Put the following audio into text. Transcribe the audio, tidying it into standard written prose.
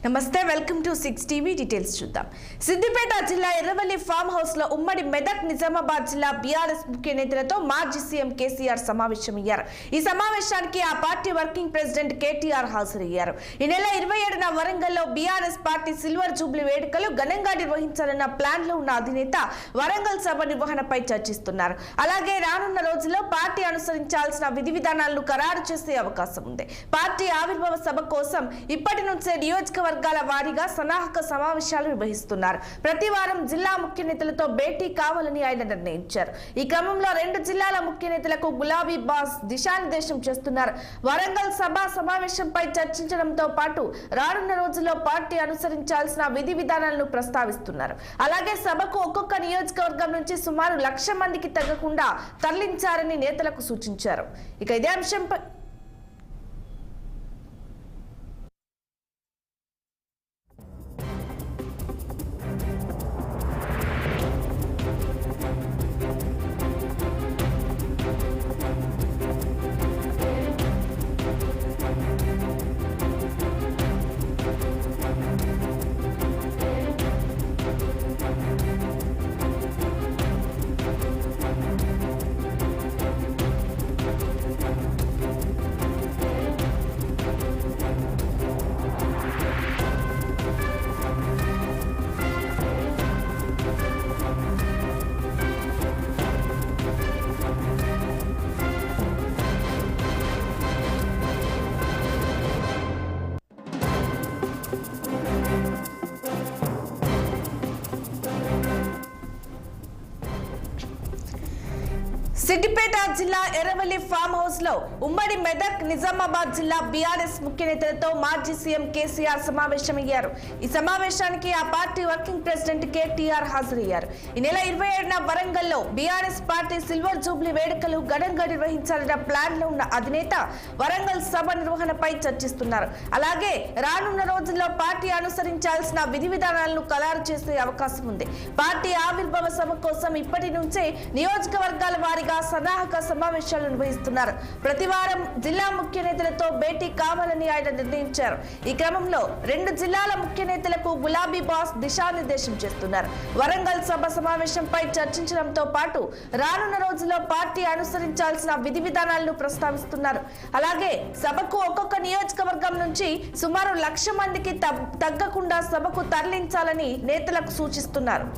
నమస్తే welcome to 6 TV details చూద్దాం. సిద్దిపేట జిల్లా ఎర్రవల్లి ఫామ్ హౌస్ లో ఉమ్మడి మెదక్ నిజామాబాద్ జిల్లా బీఆర్ఎస్ ముఖ్య నేతలతో మాజీ సీఎం కేసీఆర్ సమావేశమయ్యారు. ఈ సమావేశానికి ఆ పార్టీ వర్కింగ్ ప్రెసిడెంట్ కేటీఆర్ హాజరయ్యారు. ఈ నెల 27న వరంగల్లో బీఆర్ఎస్ పార్టీ సిల్వర్ జూబ్లీ వేడుకలు ఘనంగా నిర్వహించాలన్న ప్లాన్ లో ఉన్న అధినేత వరంగల్ సభ నిర్వహణపై చర్చిస్తున్నారు. అలాగే రానున్న రోజుల్లో పార్టీ అనుసరించాల్సిన విధి విధానాలను ఖరారు చేసే అవకాశం ఉంది. పార్టీ ఆవిర్భావ సభ కోసం ఇప్పటి నుంచే నియోజకవర్గాల వారీగా సన్నాహక సమావేశాలు నిర్వహిస్తున్నారు. ప్రతి వారం జిల్లా ముఖ్య నేతలతో భేటీ కావాలని ఆయన నిర్ణయించారు. ఈ క్రమంలో 2 జిల్లాల ముఖ్య నేతలకు గులాబీ బాస్ దిశానిర్దేశం చేస్తున్నారు. వరంగల్ సభ సమావేశంపై చర్చించడంతో పాటు రానున్న రోజుల్లో పార్టీ అనుసరించాల్సిన విధి విధానాలను ప్రస్తావిస్తున్నారు. అలాగే సభకు ఒక్కొక్క నియోజకవర్గం నుంచి సుమారు 1,00,000 మందికి తగ్గకుండా తరలించారని నేతలకు సూచించారు. ఇక ఇదే అంశంపై సిద్దిపేట జిల్లా ఎర్రవల్లి ఫామ్ హౌస్ లో ఉమ్మడి మెదక్ నిజామాబాద్ జిల్లా బీఆర్ఎస్ ముఖ్య నేతలతో మాజీ సీఎం కేసీఆర్ సమావేశమయ్యారు. ఈ సమావేశానికి ఆ పార్టీ వర్కింగ్ ప్రెసిడెంట్ కేటీఆర్ హాజరయ్యారు. ఈ నెల 27న వరంగల్లో బీఆర్ఎస్ పార్టీ సిల్వర్ జూబ్లీ వేడుకలు ఘనంగా నిర్వహించాలన్న ప్లాన్ లో ఉన్న అధినేత వరంగల్ సభ నిర్వహణపై చర్చిస్తున్నారు. అలాగే రానున్న రోజుల్లో పార్టీ అనుసరించాల్సిన విధి విధానాలను ఖరారు చేసే అవకాశం ఉంది. పార్టీ ఆవిర్భావ సభ కోసం ఇప్పటి నుంచే నియోజకవర్గాల వారీగా సన్నాహక సమావేశాలు నిర్వహిస్తున్నారు. ప్రతి వారం జిల్లా ముఖ్య నేతలతో భేటీ కావాలని ఆయన నిర్ణయించారు. ఈ క్రమంలో 2 జిల్లాల ముఖ్య నేతలకు గులాబీ బాస్ దిశానిర్దేశం చేస్తున్నారు. వరంగల్ సభ సమావేశంపై చర్చించడంతో పాటు రానున్న రోజుల్లో పార్టీ అనుసరించాల్సిన విధి విధానాలను ప్రస్తావిస్తున్నారు. అలాగే సభకు ఒక్కొక్క నియోజకవర్గం నుంచి సుమారు 1,00,000 మందికి తగ్గకుండా సభకు తరలించాలని నేతలకు సూచిస్తున్నారు.